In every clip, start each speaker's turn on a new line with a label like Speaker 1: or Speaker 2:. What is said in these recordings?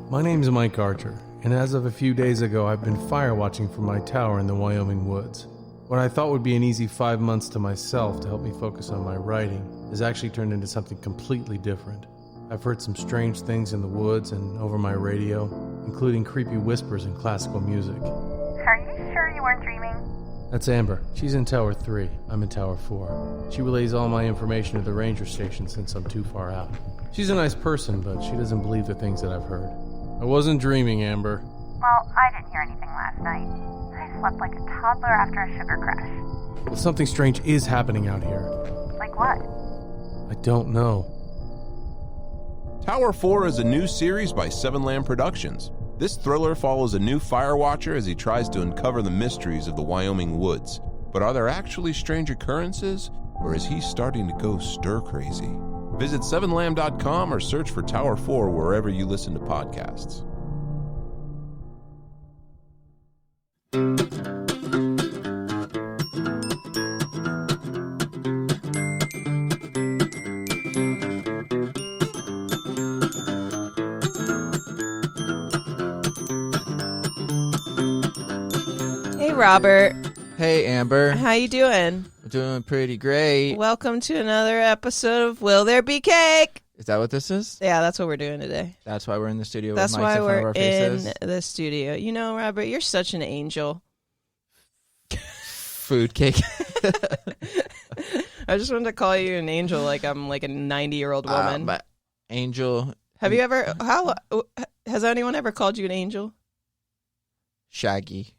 Speaker 1: My name's Mike Archer, and as of a few days ago, I've been fire watching from my tower in the Wyoming woods. What I thought would be an easy 5 months to myself to help me focus on my writing has actually turned into something completely different. I've heard some strange things in the woods and over my radio, including creepy whispers and classical music.
Speaker 2: Are you sure you weren't dreaming?
Speaker 1: That's Amber. She's in Tower 3. I'm in Tower 4. She relays all my information to the ranger station since I'm too far out. She's a nice person, but she doesn't believe the things that I've heard. I wasn't dreaming, Amber.
Speaker 2: Well, I didn't hear anything last night. I slept like a toddler after a sugar crash.
Speaker 1: Well, something strange is happening out here.
Speaker 2: Like what?
Speaker 1: I don't know.
Speaker 3: Tower 4 is a new series by Seven Lamb Productions. This thriller follows a new fire watcher as he tries to uncover the mysteries of the Wyoming woods. But are there actually strange occurrences, or is he starting to go stir-crazy? Visit 7lamb.com or search for Tower 4 wherever you listen to podcasts.
Speaker 4: Hey, Robert.
Speaker 5: Hey, Amber.
Speaker 4: How you doing?
Speaker 5: Doing pretty great.
Speaker 4: Welcome to another episode of Will There Be Cake?
Speaker 5: Is that what this is?
Speaker 4: Yeah, that's what we're doing today.
Speaker 5: That's why we're in the studio
Speaker 4: That's
Speaker 5: with mics
Speaker 4: why
Speaker 5: in front of
Speaker 4: we're
Speaker 5: our faces?
Speaker 4: in the studio. You know, Robert, you're such an angel.
Speaker 5: Food cake.
Speaker 4: I just wanted to call you an angel like I'm like a 90-year-old woman.
Speaker 5: But Angel.
Speaker 4: Have you ever, has anyone ever called you an angel?
Speaker 5: Shaggy.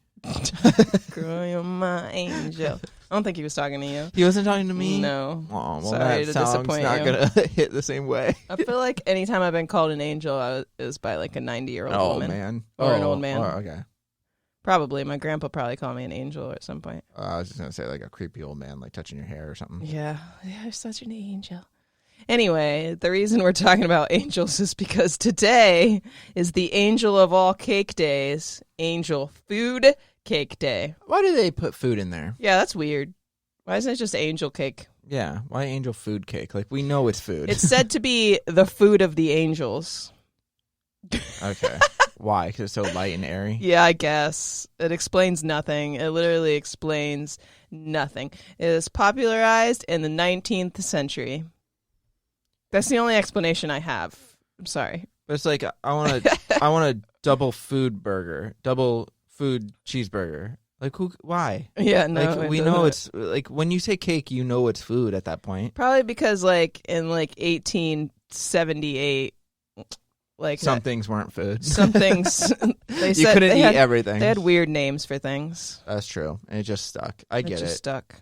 Speaker 4: Girl, you're my angel. I don't think he was talking to you.
Speaker 5: He wasn't talking to me?
Speaker 4: No.
Speaker 5: Oh, well,
Speaker 4: Sorry
Speaker 5: that
Speaker 4: to
Speaker 5: song's
Speaker 4: disappoint
Speaker 5: not
Speaker 4: you.
Speaker 5: going to hit the same way.
Speaker 4: I feel like anytime I've been called an angel, it was by like a 90-year-old
Speaker 5: Oh,
Speaker 4: woman.
Speaker 5: man.
Speaker 4: Or an old man.
Speaker 5: Okay.
Speaker 4: Probably. My grandpa probably called me an angel at some point.
Speaker 5: I was just going to say like a creepy old man like touching your hair or something.
Speaker 4: Yeah. You're such an angel. Anyway, the reason we're talking about angels is because today is the angel of all cake days, Angel Food Cake Day.
Speaker 5: Why do they put food in there?
Speaker 4: Yeah, that's weird. Why isn't it just angel cake?
Speaker 5: Yeah. Why angel food cake? Like, we know it's food.
Speaker 4: It's said to be the food of the angels.
Speaker 5: Okay. Why? Because it's so light and airy?
Speaker 4: Yeah, I guess. It explains nothing. It literally explains nothing. It was popularized in the 19th century. That's the only explanation I have. I'm sorry.
Speaker 5: But it's like, I want a double food burger. Double food cheeseburger. Like, why?
Speaker 4: Yeah, no.
Speaker 5: Like, we know it's, like, when you say cake, you know it's food at that point.
Speaker 4: Probably because, like, in, like, 1878, like...
Speaker 5: Some things weren't food.
Speaker 4: Some things...
Speaker 5: You couldn't eat everything.
Speaker 4: They had weird names for things.
Speaker 5: That's true. And it just stuck. I get it.
Speaker 4: It just stuck.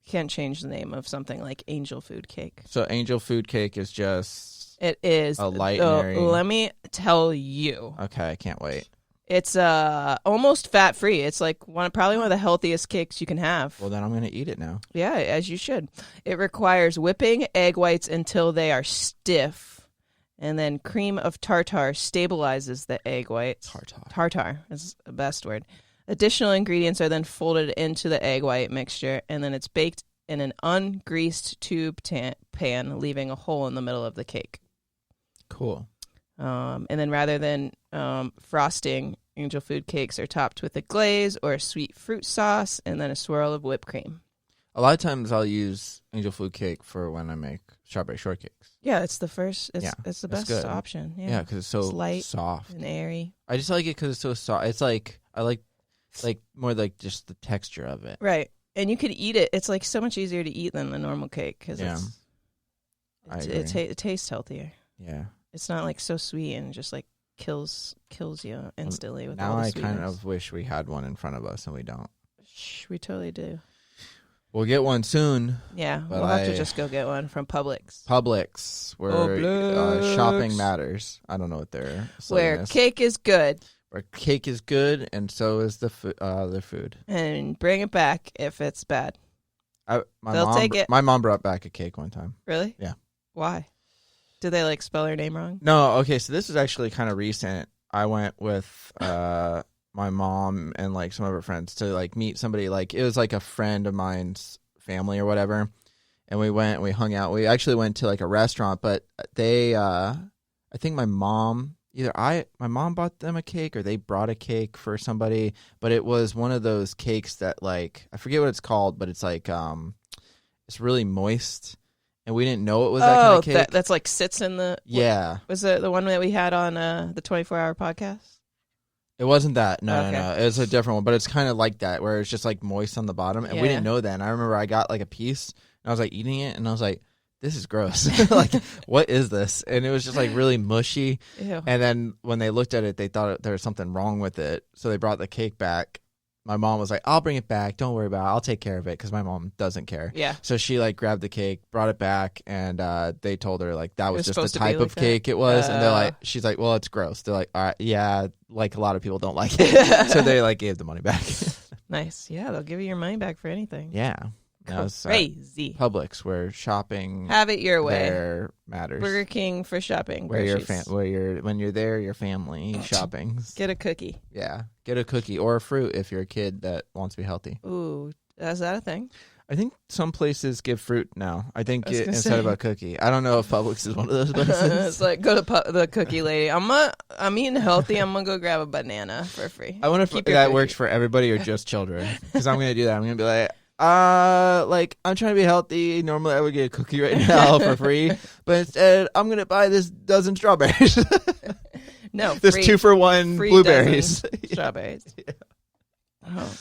Speaker 4: You can't change the name of something like Angel Food Cake.
Speaker 5: So Angel Food Cake is just...
Speaker 4: It is.
Speaker 5: A light and airy...
Speaker 4: Let me tell you.
Speaker 5: Okay, I can't wait.
Speaker 4: It's almost fat-free. It's like probably one of the healthiest cakes you can have.
Speaker 5: Well, then I'm going to eat it now.
Speaker 4: Yeah, as you should. It requires whipping egg whites until they are stiff, and then cream of tartar stabilizes the egg whites. Tartar is the best word. Additional ingredients are then folded into the egg white mixture, and then it's baked in an ungreased tube pan, leaving a hole in the middle of the cake.
Speaker 5: Cool.
Speaker 4: And then rather than frosting, Angel Food Cakes are topped with a glaze or a sweet fruit sauce and then a swirl of whipped cream.
Speaker 5: A lot of times I'll use Angel Food Cake for when I make strawberry shortcakes.
Speaker 4: Yeah, it's the first. It's the
Speaker 5: that's
Speaker 4: best
Speaker 5: good.
Speaker 4: option.
Speaker 5: Yeah, because it's so
Speaker 4: light
Speaker 5: soft
Speaker 4: and airy.
Speaker 5: I just like it because it's so soft. It's like, I like more like just the texture of it.
Speaker 4: Right. And you could eat it. It's like so much easier to eat than the normal cake because it tastes healthier.
Speaker 5: Yeah.
Speaker 4: It's not like so sweet and just like kills you instantly with
Speaker 5: now
Speaker 4: all the
Speaker 5: I
Speaker 4: sweetness.
Speaker 5: kind of wish we had one in front of us and we don't.
Speaker 4: Shh, we totally do.
Speaker 5: We'll get one soon.
Speaker 4: Yeah, we'll have to just go get one from Publix.
Speaker 5: Where shopping matters. I don't know what their
Speaker 4: where
Speaker 5: is.
Speaker 4: Cake is good.
Speaker 5: Where cake is good and so is the food.
Speaker 4: And bring it back if it's bad.
Speaker 5: They'll
Speaker 4: take it.
Speaker 5: My mom brought back a cake one time.
Speaker 4: Really?
Speaker 5: Yeah.
Speaker 4: Why? Did they like spell her name wrong?
Speaker 5: No, okay, so this is actually kind of recent. I went with my mom and like some of her friends to like meet somebody, like it was like a friend of mine's family or whatever. And we went and we hung out. We actually went to like a restaurant, but they I think my mom my mom bought them a cake or they brought a cake for somebody, but it was one of those cakes that like, I forget what it's called, but it's like, it's really moist. And we didn't know it was that kind of cake.
Speaker 4: That's like sits in the...
Speaker 5: Yeah.
Speaker 4: Was it the one that we had on the 24-hour podcast?
Speaker 5: It wasn't that. No,
Speaker 4: Okay.
Speaker 5: no. It was a different one, but it's kind of like that, where it's just like moist on the bottom. And we didn't know that. And I remember I got like a piece, and I was like eating it, and I was like, this is gross. Like, what is this? And it was just like really mushy.
Speaker 4: Ew.
Speaker 5: And then when they looked at it, they thought there was something wrong with it. So they brought the cake back. My mom was like, I'll bring it back. Don't worry about it. I'll take care of it, because my mom doesn't care.
Speaker 4: Yeah.
Speaker 5: So she like grabbed the cake, brought it back, and they told her like that was just the
Speaker 4: supposed to be
Speaker 5: type
Speaker 4: like
Speaker 5: of cake
Speaker 4: that?
Speaker 5: it was. And they're like, she's like, well, it's gross. They're like, all right, yeah, like a lot of people don't like it. So they like gave the money back.
Speaker 4: Nice. Yeah, they'll give you your money back for anything.
Speaker 5: Yeah. That was
Speaker 4: Crazy.
Speaker 5: Publix, where shopping
Speaker 4: Have it your way.
Speaker 5: there matters.
Speaker 4: Burger King for shopping.
Speaker 5: Where your
Speaker 4: groceries.
Speaker 5: when you're there, your family shopping.
Speaker 4: Get a cookie.
Speaker 5: Yeah, get a cookie or a fruit if you're a kid that wants to be healthy.
Speaker 4: Ooh, is that a thing?
Speaker 5: I think some places give fruit now. I think
Speaker 4: I was gonna
Speaker 5: instead
Speaker 4: say.
Speaker 5: of a cookie. I don't know if Publix is one of those places.
Speaker 4: It's like, go to the cookie lady. I'm eating healthy. I'm gonna go grab a banana for free.
Speaker 5: I wonder if
Speaker 4: Keep your
Speaker 5: that
Speaker 4: cookie.
Speaker 5: works for everybody or just children. Because I'm gonna do that. I'm gonna be like I'm trying to be healthy. Normally I would get a cookie right now for free, but instead I'm gonna buy this dozen strawberries.
Speaker 4: No,
Speaker 5: this
Speaker 4: free,
Speaker 5: 2-for-1
Speaker 4: free
Speaker 5: blueberries.
Speaker 4: dozen strawberries.
Speaker 5: Yeah.
Speaker 4: Oh.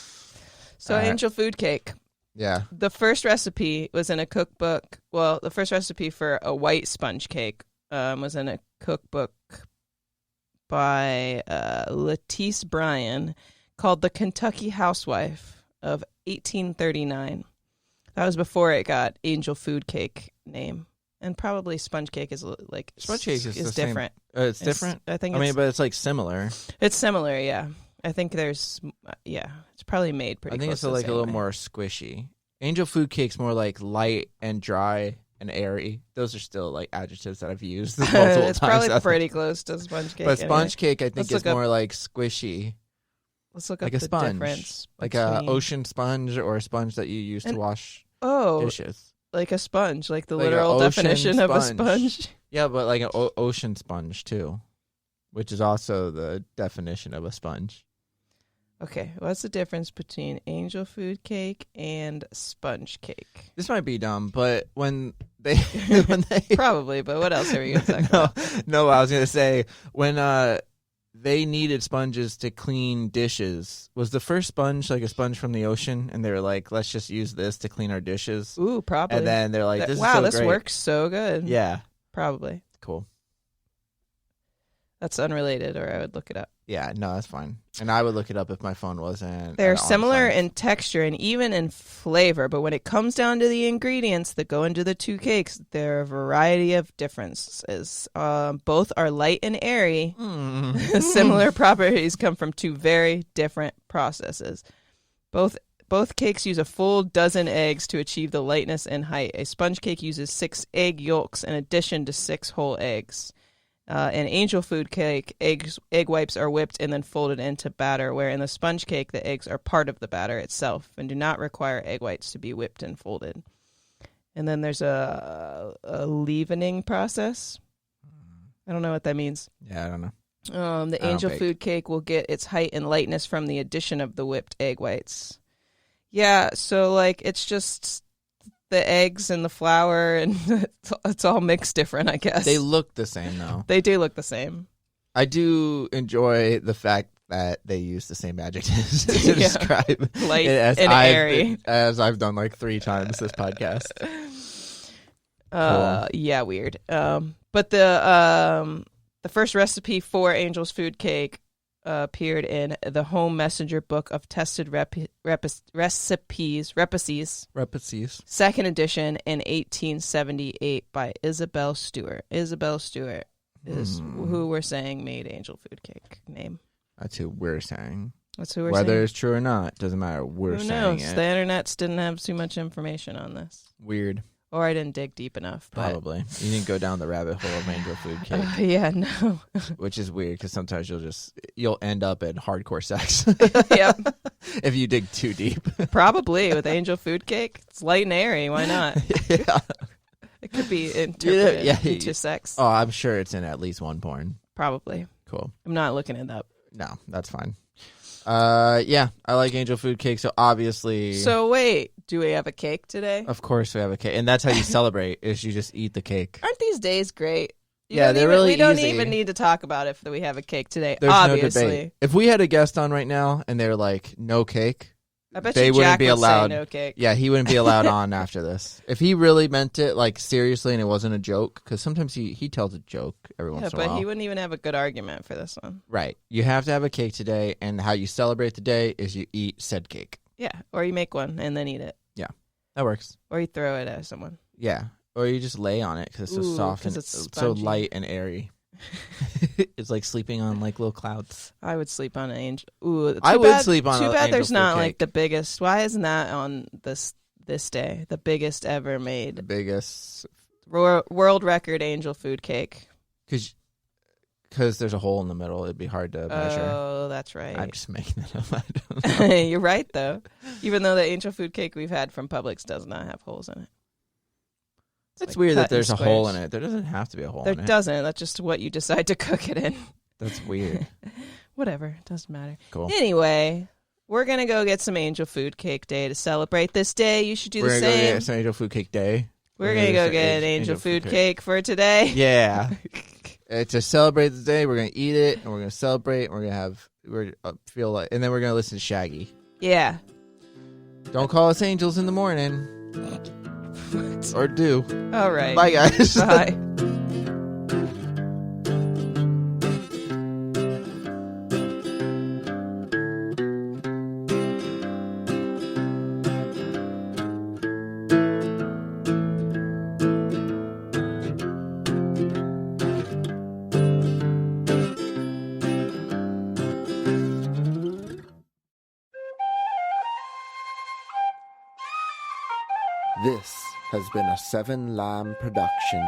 Speaker 4: So angel food cake.
Speaker 5: Yeah.
Speaker 4: The first recipe was in a cookbook. Well, the first recipe for a white sponge cake was in a cookbook by Lettice Bryan called The Kentucky Housewife of 1839. That was before it got angel food cake name. And probably sponge cake is like...
Speaker 5: Sponge cake is the same.
Speaker 4: different.
Speaker 5: It's different?
Speaker 4: I think
Speaker 5: I mean, but it's like similar.
Speaker 4: it's similar, yeah. I think there's... Yeah, it's probably made pretty
Speaker 5: I think
Speaker 4: close
Speaker 5: it's
Speaker 4: to the
Speaker 5: like a
Speaker 4: same
Speaker 5: little
Speaker 4: way.
Speaker 5: more squishy. Angel food cake's more like light and dry and airy. Those are still like adjectives that I've used multiple
Speaker 4: It's
Speaker 5: times.
Speaker 4: probably
Speaker 5: I think.
Speaker 4: pretty close to sponge cake.
Speaker 5: But
Speaker 4: anyway.
Speaker 5: sponge cake, I think,
Speaker 4: Let's
Speaker 5: is
Speaker 4: look up-
Speaker 5: more like squishy,
Speaker 4: Let's look
Speaker 5: like
Speaker 4: up
Speaker 5: a
Speaker 4: the
Speaker 5: sponge,
Speaker 4: difference.
Speaker 5: like a
Speaker 4: between-
Speaker 5: ocean sponge or a sponge that you use to
Speaker 4: And-
Speaker 5: wash
Speaker 4: Oh,
Speaker 5: dishes.
Speaker 4: like a sponge, like the
Speaker 5: Like a
Speaker 4: literal
Speaker 5: ocean
Speaker 4: definition of a
Speaker 5: sponge.
Speaker 4: sponge.
Speaker 5: Yeah, but like an ocean sponge too, which is also the definition of a sponge.
Speaker 4: Okay, what's the difference between angel food cake and sponge cake?
Speaker 5: This might be dumb, but when they
Speaker 4: Probably, but what else are we going to talk
Speaker 5: no,
Speaker 4: about?
Speaker 5: no, I was gonna say when they needed sponges to clean dishes. Was the first sponge like a sponge from the ocean, and they were like, "Let's just use this to clean our dishes"?
Speaker 4: Ooh, probably.
Speaker 5: And then they're like, "This
Speaker 4: wow,
Speaker 5: is so
Speaker 4: this
Speaker 5: great."
Speaker 4: works so good.
Speaker 5: Yeah,
Speaker 4: Probably.
Speaker 5: cool.
Speaker 4: That's unrelated, or I would look it up.
Speaker 5: Yeah, no, that's fine. And I would look it up if my phone wasn't.
Speaker 4: They're
Speaker 5: on
Speaker 4: similar
Speaker 5: silent.
Speaker 4: in texture and even in flavor, but when it comes down to the ingredients that go into the two cakes, there are a variety of differences. Both are light and airy. Similar properties come from two very different processes. Both cakes use a full dozen eggs to achieve the lightness and height. A sponge cake uses 6 egg yolks in addition to 6 whole eggs. In angel food cake, egg whites are whipped and then folded into batter, where in the sponge cake, the eggs are part of the batter itself and do not require egg whites to be whipped and folded. And then there's a leavening process. I don't know what that means.
Speaker 5: Yeah, I don't know.
Speaker 4: The
Speaker 5: I don't
Speaker 4: angel
Speaker 5: bake.
Speaker 4: food cake will get its height and lightness from the addition of the whipped egg whites. Yeah, so like it's just the eggs and the flour and it's all mixed different, I guess.
Speaker 5: They look the same though.
Speaker 4: They do look the same.
Speaker 5: I do enjoy the fact that they use the same adjectives to
Speaker 4: Yeah.
Speaker 5: describe
Speaker 4: Light
Speaker 5: it as
Speaker 4: and airy.
Speaker 5: as I've done like 3 times this podcast.
Speaker 4: Yeah, weird. But the first recipe for Angel's food cake appeared in the Home Messenger Book of Tested Recipes, second edition in 1878 by Isabel Stewart. Isabel Stewart is who we're saying made Angel food cake name.
Speaker 5: That's who we're saying.
Speaker 4: That's who we're
Speaker 5: Whether
Speaker 4: saying.
Speaker 5: it's true or not, doesn't matter. We're
Speaker 4: Who
Speaker 5: saying
Speaker 4: knows?
Speaker 5: it.
Speaker 4: The internets didn't have too much information on this.
Speaker 5: Weird.
Speaker 4: Or I didn't dig deep enough. But
Speaker 5: Probably. You didn't go down the rabbit hole of angel food cake,
Speaker 4: yeah, no.
Speaker 5: which is weird because sometimes you'll end up in hardcore sex
Speaker 4: Yep.
Speaker 5: if you dig too deep.
Speaker 4: Probably with angel food cake. It's light and airy. Why not?
Speaker 5: Yeah.
Speaker 4: It could be interpreted
Speaker 5: Yeah.
Speaker 4: into sex.
Speaker 5: Oh, I'm sure it's in at least one porn.
Speaker 4: Probably.
Speaker 5: Cool.
Speaker 4: I'm not looking it up.
Speaker 5: No, that's fine. Yeah, I like angel food cake, so obviously...
Speaker 4: So wait, do we have a cake today?
Speaker 5: Of course we have a cake. And that's how you celebrate, is you just eat the cake.
Speaker 4: Aren't these days great?
Speaker 5: They're really
Speaker 4: We don't
Speaker 5: easy.
Speaker 4: even need to talk about if we have a cake today,
Speaker 5: There's
Speaker 4: obviously.
Speaker 5: no debate. If we had a guest on right now and they're like, no cake,
Speaker 4: I bet
Speaker 5: they
Speaker 4: you
Speaker 5: wouldn't
Speaker 4: Jack
Speaker 5: be
Speaker 4: would
Speaker 5: allowed.
Speaker 4: say no cake.
Speaker 5: Yeah, he wouldn't be allowed on after this. If he really meant it, like, seriously, and it wasn't a joke, because sometimes he tells a joke every once in a while.
Speaker 4: But he wouldn't even have a good argument for this one.
Speaker 5: Right. You have to have a cake today, and how you celebrate the day is you eat said cake.
Speaker 4: Yeah, or you make one and then eat it.
Speaker 5: Yeah, that works.
Speaker 4: Or you throw it at someone.
Speaker 5: Yeah, or you just lay on it because it's so soft and
Speaker 4: it's
Speaker 5: so
Speaker 4: spongy.
Speaker 5: light and airy. It's like sleeping on like little clouds.
Speaker 4: I would sleep on an angel. Ooh,
Speaker 5: I would sleep on
Speaker 4: Too
Speaker 5: an
Speaker 4: bad
Speaker 5: angel
Speaker 4: there's
Speaker 5: food
Speaker 4: not
Speaker 5: cake.
Speaker 4: like the biggest. Why isn't that on this day? The biggest ever
Speaker 5: The
Speaker 4: made
Speaker 5: biggest,
Speaker 4: world record angel food cake.
Speaker 5: because there's a hole in the middle. It'd be hard to measure.
Speaker 4: Oh, that's
Speaker 5: I'm
Speaker 4: right.
Speaker 5: just making that up. I don't know.
Speaker 4: You're right though. Even though the angel food cake we've had from Publix does not have holes in it.
Speaker 5: It's
Speaker 4: like
Speaker 5: weird
Speaker 4: cut
Speaker 5: that there's
Speaker 4: in
Speaker 5: a hole in
Speaker 4: squares.
Speaker 5: it. There doesn't have to be a hole
Speaker 4: There
Speaker 5: in it.
Speaker 4: doesn't. That's just what you decide to cook it in.
Speaker 5: That's weird.
Speaker 4: Whatever. It doesn't matter.
Speaker 5: Cool.
Speaker 4: Anyway, we're going to go get some angel food cake day to celebrate this day. You should do
Speaker 5: We're
Speaker 4: the
Speaker 5: gonna go
Speaker 4: same.
Speaker 5: get some angel food cake day.
Speaker 4: We're going to go get an angel food cake for today.
Speaker 5: Yeah. To celebrate the day, we're gonna eat it, and we're gonna celebrate, and we're gonna feel like, and then we're gonna listen to Shaggy.
Speaker 4: Yeah.
Speaker 5: Don't call us angels in the morning, or do.
Speaker 4: All right.
Speaker 5: Bye, guys.
Speaker 4: Bye.
Speaker 6: This has been a Seven Lamb production.